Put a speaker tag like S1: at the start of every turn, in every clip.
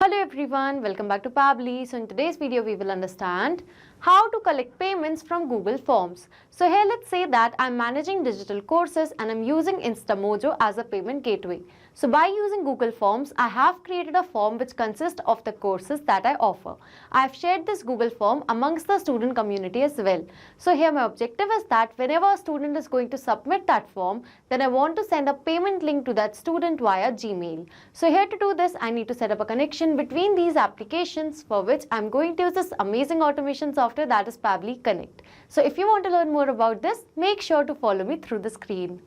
S1: Hello everyone, welcome back to Pabbly. So in today's video we will understand how to collect payments from Google Forms. So here let's say that I'm managing digital courses and I'm using Instamojo as a payment gateway. So by using Google Forms, I have created a form which consists of the courses that I offer. I have shared this Google form amongst the student community as well. So here my objective is that whenever a student is going to submit that form, then I want to send a payment link to that student via Gmail. So here to do this, I need to set up a connection between these applications, for which I'm going to use this amazing automation software that is Pabbly Connect. So if you want to learn more about this, make sure to follow me through the screen.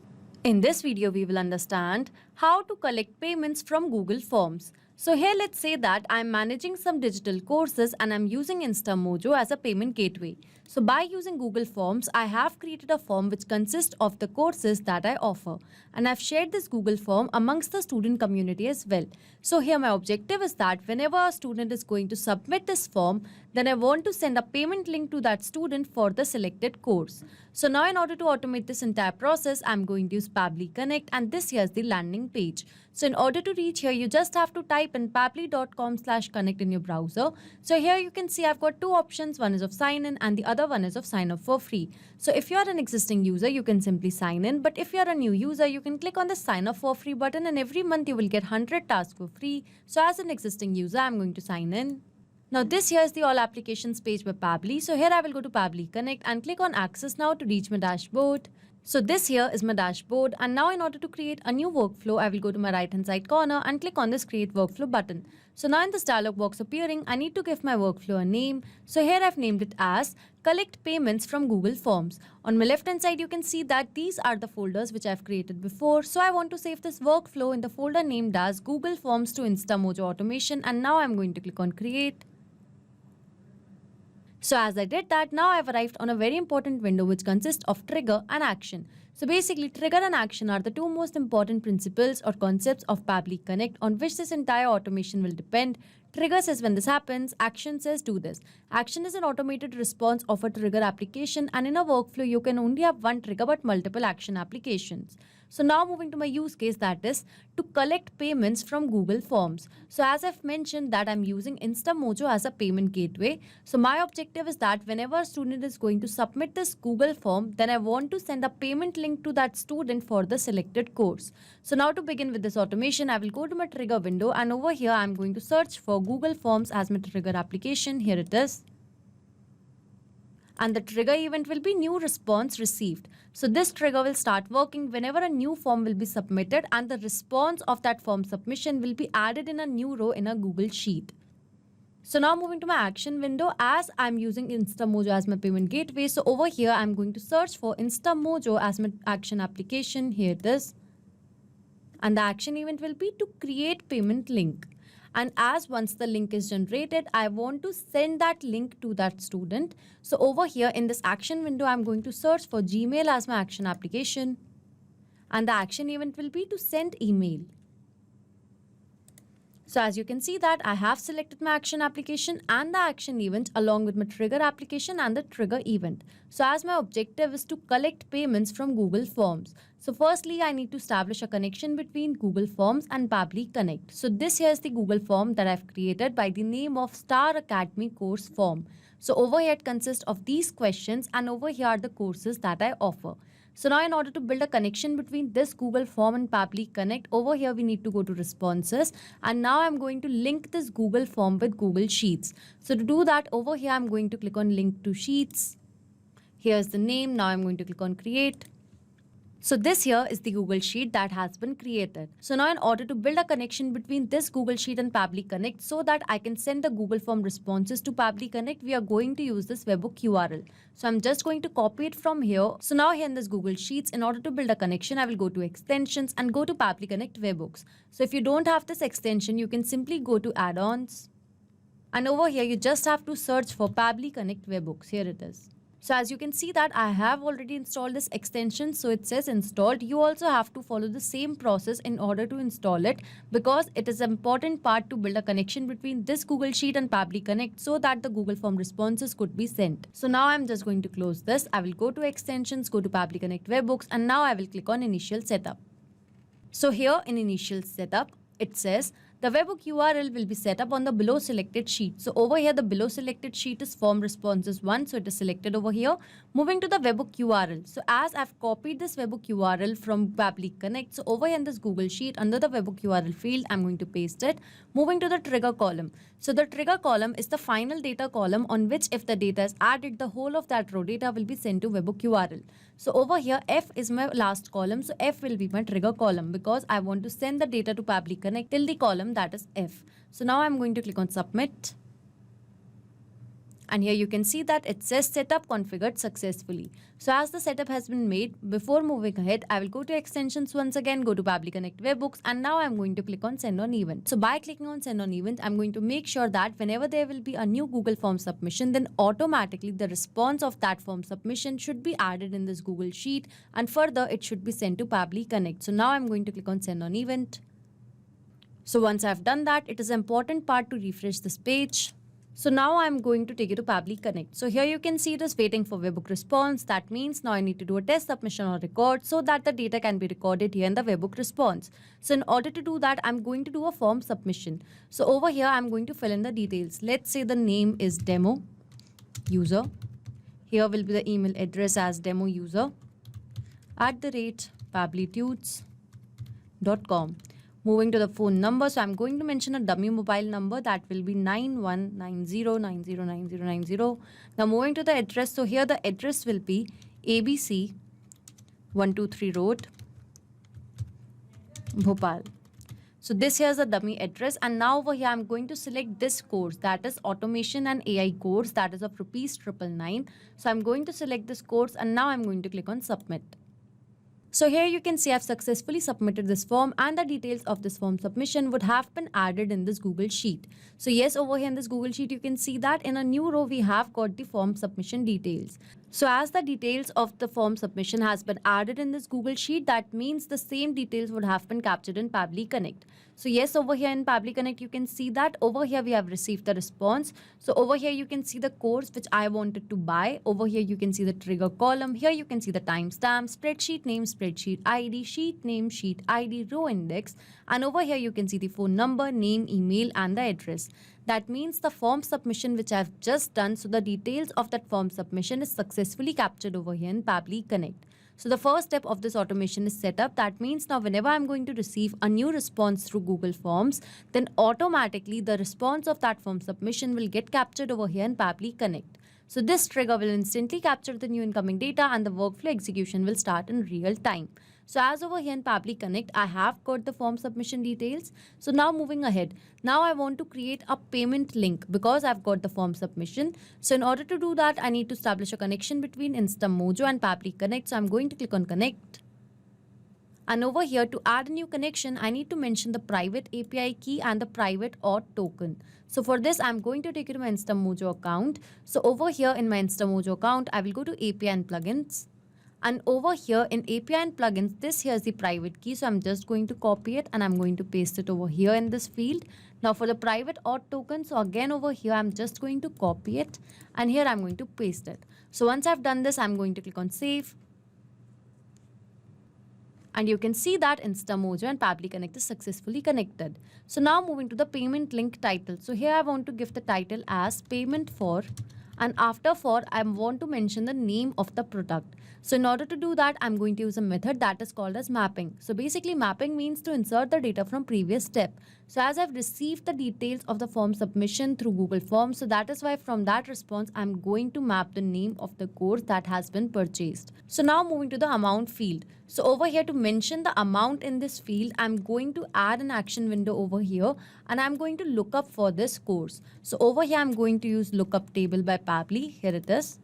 S1: In this video, we will understand how to collect payments from Google Forms. So here let's say that I'm managing some digital courses and I'm using Instamojo as a payment gateway. So by using Google Forms, I have created a form which consists of the courses that I offer. And I've shared this Google form amongst the student community as well. So here my objective is that whenever a student is going to submit this form, then I want to send a payment link to that student for the selected course. So now in order to automate this entire process, I'm going to use Pabbly Connect, and this here is the landing page. So in order to reach here, you just have to type in pabbly.com/connect in your browser. So here you can see I've got two options. One is of sign in and the other one is of sign up for free. So if you're an existing user, you can simply sign in. But if you're a new user, you can click on the sign up for free button, and every month you will get 100 tasks for free. So as an existing user, I'm going to sign in. Now this here is the all applications page by Pabbly. So here I will go to Pabbly Connect and click on access now to reach my dashboard. So this here is my dashboard, and now in order to create a new workflow, I will go to my right hand side corner and click on this create workflow button. So now in this dialog box appearing, I need to give my workflow a name. So here I've named it as collect payments from Google Forms. On my left hand side, you can see that these are the folders which I've created before. So I want to save this workflow in the folder named as Google Forms to Instamojo automation, and now I'm going to click on create. So as I did that, now I've arrived on a very important window which consists of trigger and action. So basically, trigger and action are the two most important principles or concepts of Pabbly Connect on which this entire automation will depend. Trigger says when this happens, action says do this. Action is an automated response of a trigger application, and in a workflow, you can only have one trigger but multiple action applications. So now moving to my use case, that is to collect payments from Google Forms. So as I've mentioned that I'm using Instamojo as a payment gateway. So my objective is that whenever a student is going to submit this Google form, then I want to send a payment link to that student for the selected course. So now to begin with this automation, I will go to my trigger window, and over here I'm going to search for Google Forms as my trigger application. Here it is. And the trigger event will be new response received. So this trigger will start working whenever a new form will be submitted, and the response of that form submission will be added in a new row in a Google Sheet. So now moving to my action window, as I'm using Instamojo as my payment gateway. So over here, I'm going to search for Instamojo as my action application. Here it is. And the action event will be to create payment link. And as once the link is generated, I want to send that link to that student. So over here in this action window, I'm going to search for Gmail as my action application. And the action event will be to send email. So as you can see that I have selected my action application and the action event along with my trigger application and the trigger event. So as my objective is to collect payments from Google Forms. So firstly, I need to establish a connection between Google Forms and Pabbly Connect. So this here is the Google form that I've created by the name of Star Academy course form. So over here it consists of these questions, and over here are the courses that I offer. So now in order to build a connection between this Google form and Pabbly Connect, over here we need to go to responses, and now I'm going to link this Google form with Google Sheets. So to do that, over here I'm going to click on link to Sheets. Here's the name. Now I'm going to click on create. So this here is the Google Sheet that has been created. So now in order to build a connection between this Google Sheet and Pabbly Connect so that I can send the Google Form responses to Pabbly Connect, we are going to use this webhook URL. So I'm just going to copy it from here. So now here in this Google Sheets, in order to build a connection, I will go to extensions and go to Pabbly Connect webhooks. So if you don't have this extension, you can simply go to add-ons. And over here, you just have to search for Pabbly Connect webhooks. Here it is. So as you can see that I have already installed this extension. So it says installed. You also have to follow the same process in order to install it, because it is an important part to build a connection between this Google Sheet and Pabbly Connect so that the Google Form responses could be sent. So now I'm just going to close this. I will go to extensions, go to Pabbly Connect webhooks, and now I will click on initial setup. So here in initial setup, it says
S2: The webhook URL will be set up on the below selected sheet. So over here, the below selected sheet is form responses 1. So it is selected over here. Moving to the webhook URL. So as I've copied this webhook URL from Pabbly Connect, so over here in this Google Sheet, under the webhook URL field, I'm going to paste it. Moving to the trigger column. So the trigger column is the final data column on which if the data is added, the whole of that row data will be sent to webhook URL. So over here, F is my last column. So F will be my trigger column because I want to send the data to Pabbly Connect till the column that is F. So now I'm going to click on submit. And here you can see that it says setup configured successfully. So as the setup has been made, before moving ahead, I will go to extensions once again, go to Pabbly Connect webhooks, and now I'm going to click on send on event. So by clicking on send on event, I'm going to make sure that whenever there will be a new Google form submission, then automatically the response of that form submission should be added in this Google Sheet, and further it should be sent to Pabbly Connect. So now I'm going to click on send on event. So once I've done that, it is an important part to refresh this page. So now I'm going to take you to Pabbly Connect. So here you can see it is waiting for webhook response. That means now I need to do a test submission or record so that the data can be recorded here in the webhook response. So in order to do that, I'm going to do a form submission. So over here, I'm going to fill in the details. Let's say the name is demo user. Here will be the email address as demo user @pabblytudes.com. Moving to the phone number, so I'm going to mention a dummy mobile number that will be 9190909090. Now moving to the address, so here the address will be ABC 123 Road, Bhopal. So this here is the dummy address, and now over here I'm going to select this course, that is automation and AI course, that is of ₹999. So I'm going to select this course, and now I'm going to click on submit. So here you can see I've successfully submitted this form, and the details of this form submission would have been added in this Google Sheet. So yes, over here in this Google Sheet, you can see that in a new row, we have got the form submission details. So as the details of the form submission has been added in this Google Sheet, that means the same details would have been captured in Pabbly Connect. So yes, over here in Pabbly Connect, you can see that over here we have received the response. So over here you can see the course which I wanted to buy. Over here you can see the trigger column. Here you can see the timestamp, spreadsheet name, spreadsheet ID, sheet name, sheet ID, row index. And over here you can see the phone number, name, email, and the address. That means the form submission which I've just done, so the details of that form submission is successfully captured over here in Pabbly Connect. So the first step of this automation is set up. That means now whenever I'm going to receive a new response through Google Forms, then automatically the response of that form submission will get captured over here in Pabbly Connect. So this trigger will instantly capture the new incoming data, and the workflow execution will start in real time. So as over here in Pabbly Connect, I have got the form submission details. So now moving ahead, now I want to create a payment link because I've got the form submission. So in order to do that, I need to establish a connection between Instamojo and Pabbly Connect. So I'm going to click on connect. And over here, to add a new connection, I need to mention the private API key and the private auth token. So for this, I'm going to take you to my Instamojo account. So over here in my Instamojo account, I will go to API and plugins. And over here in API and plugins, this here is the private key. So I'm just going to copy it and I'm going to paste it over here in this field. Now for the private auth token, so again over here, I'm just going to copy it and here I'm going to paste it. So once I've done this, I'm going to click on save. And you can see that Instamojo and Pabbly Connect is successfully connected. So now moving to the payment link title. So here I want to give the title as payment for, and after for, I want to mention the name of the product. So in order to do that, I'm going to use a method that is called as mapping. So basically mapping means to insert the data from previous step. So as I've received the details of the form submission through Google Forms, so that is why from that response, I'm going to map the name of the course that has been purchased. So now moving to the amount field. So over here to mention the amount in this field, I'm going to add an action window over here and I'm going to look up for this course. So over here, I'm going to use lookup table by Pabbly. Here it is.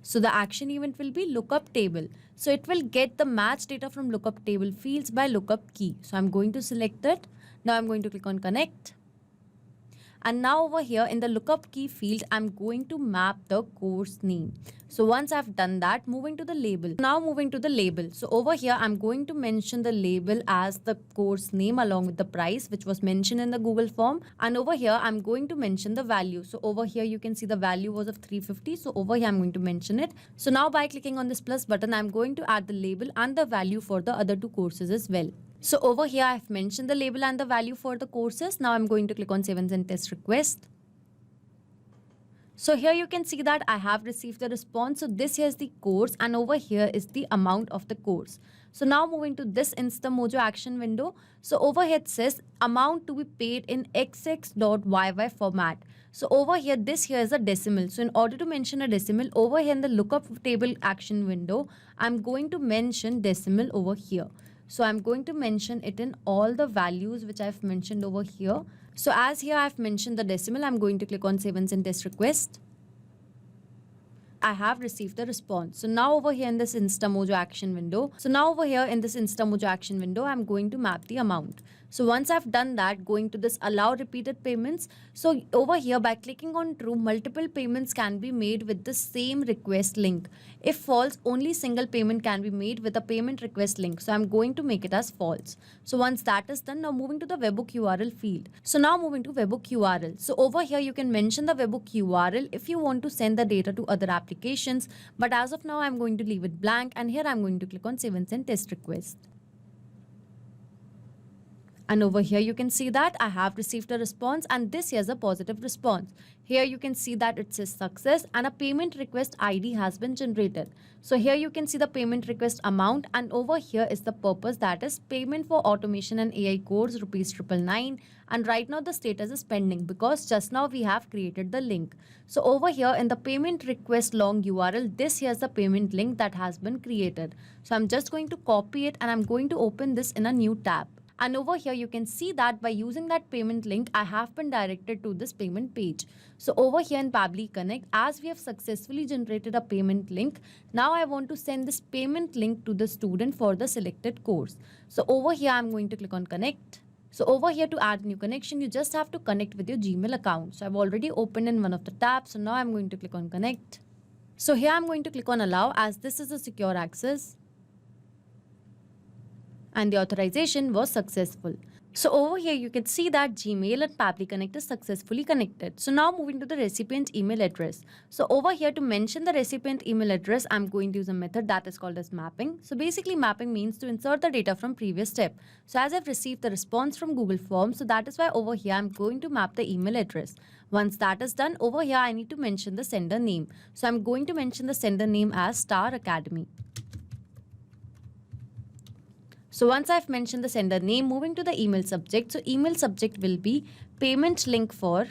S2: So the action event will be lookup table. So it will get the match data from lookup table fields by lookup key. So I'm going to select it. Now I'm going to click on connect. And now over here in the lookup key field, I'm going to map the course name. So once I've done that, moving to the label. Now moving to the label. So over here, I'm going to mention the label as the course name along with the price, which was mentioned in the Google form. And over here, I'm going to mention the value. So over here, you can see the value was of 350. So over here, I'm going to mention it. So now by clicking on this plus button, I'm going to add the label and the value for the other two courses as well. So over here, I've mentioned the label and the value for the courses. Now I'm going to click on save and send test request. So here you can see that I have received the response. So this here is the course and over here is the amount of the course. So now moving to this Instamojo action window. So over here it says amount to be paid in xx.yy format. So over here, this here is a decimal. So in order to mention a decimal, over here in the lookup table action window, I'm going to mention decimal over here. So I'm going to mention it in all the values which I've mentioned over here. So as here I've mentioned the decimal, I'm going to click on save and send test request. I have received the response. So now over here in this Instamojo action window, I'm going to map the amount. So once I've done that, going to this allow repeated payments. So over here by clicking on true, multiple payments can be made with the same request link. If false, only single payment can be made with a payment request link. So I'm going to make it as false. So once that is done, now moving to the webhook URL field. So now moving to webhook URL. So over here you can mention the webhook URL if you want to send the data to other applications. But as of now, I'm going to leave it blank and here I'm going to click on save and send test request. And over here you can see that I have received a response and this here is a positive response. Here you can see that it says success and a payment request ID has been generated. So here you can see the payment request amount and over here is the purpose, that is payment for automation and AI course ₹999, and right now the status is pending because just now we have created the link. So over here in the payment request long URL, this here is the payment link that has been created. So I'm just going to copy it and I'm going to open this in a new tab. And over here, you can see that by using that payment link, I have been directed to this payment page. So over here in Pabbly Connect, as we have successfully generated a payment link, now I want to send this payment link to the student for the selected course. So over here, I'm going to click on connect. So over here to add new connection, you just have to connect with your Gmail account. So I've already opened in one of the tabs. So now I'm going to click on connect. So here I'm going to click on allow as this is a secure access. And the authorization was successful. So over here you can see that Gmail and Pabbly Connect is successfully connected. So now moving to the recipient email address. So over here to mention the recipient email address, I'm going to use a method that is called as mapping. So basically mapping means to insert the data from previous step. So as I've received the response from Google Forms, so that is why over here I'm going to map the email address. Once that is done, over here I need to mention the sender name. So I'm going to mention the sender name as Star Academy. So once I've mentioned the sender name, moving to the email subject. So email subject will be payment link for,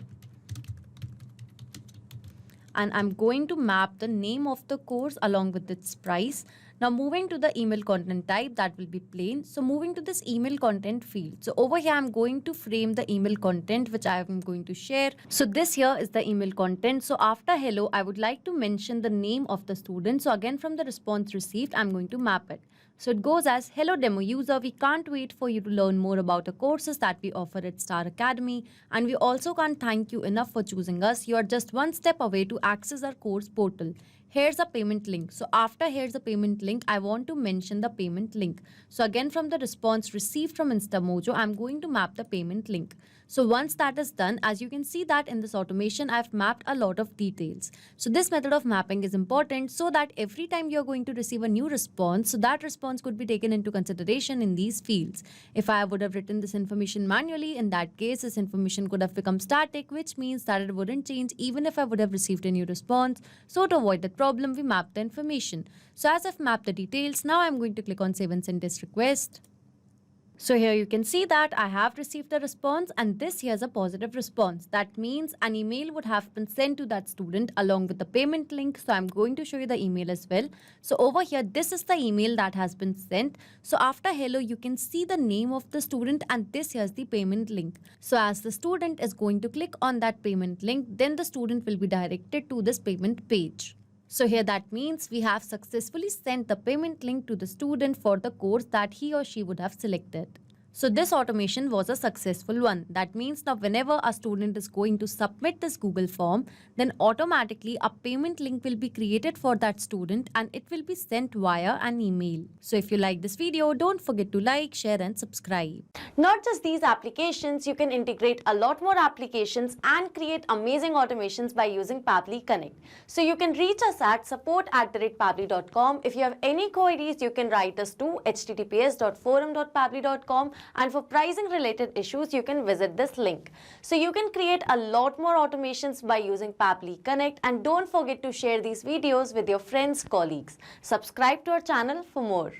S2: and I'm going to map the name of the course along with its price. Now moving to the email content type, that will be plain. So moving to this email content field. So over here, I'm going to frame the email content which I am going to share. So this here is the email content. So after hello, I would like to mention the name of the student. So again, from the response received, I'm going to map it. So it goes as, hello demo user, we can't wait for you to learn more about the courses that we offer at Star Academy. And we also can't thank you enough for choosing us. You are just one step away to access our course portal. Here's a payment link. So after here's a payment link, I want to mention the payment link. So again, from the response received from Instamojo, I'm going to map the payment link. So once that is done, as you can see that in this automation, I've mapped a lot of details. So this method of mapping is important so that every time you're going to receive a new response, so that response could be taken into consideration in these fields. If I would have written this information manually, in that case, this information could have become static, which means that it wouldn't change even if I would have received a new response. So to avoid that problem, we map the information. So as I've mapped the details, now I'm going to click on save and send test request. So here you can see that I have received a response and this here is a positive response. That means an email would have been sent to that student along with the payment link. So I'm going to show you the email as well. So over here, this is the email that has been sent. So after hello, you can see the name of the student and this here is the payment link. So as the student is going to click on that payment link, then the student will be directed to this payment page. So here that means we have successfully sent the payment link to the student for the course that he or she would have selected. So this automation was a successful one. That means now whenever a student is going to submit this Google form, then automatically a payment link will be created for that student and it will be sent via an email. So if you like this video, don't forget to like, share and subscribe.
S1: Not just these applications, you can integrate a lot more applications and create amazing automations by using Pabbly Connect. So you can reach us at support@pabbly.com. If you have any queries, you can write us to https://forum.pabbly.com, and for pricing related issues, you can visit this link. So you can create a lot more automations by using Pabbly Connect, and don't forget to share these videos with your friends, colleagues. Subscribe to our channel for more.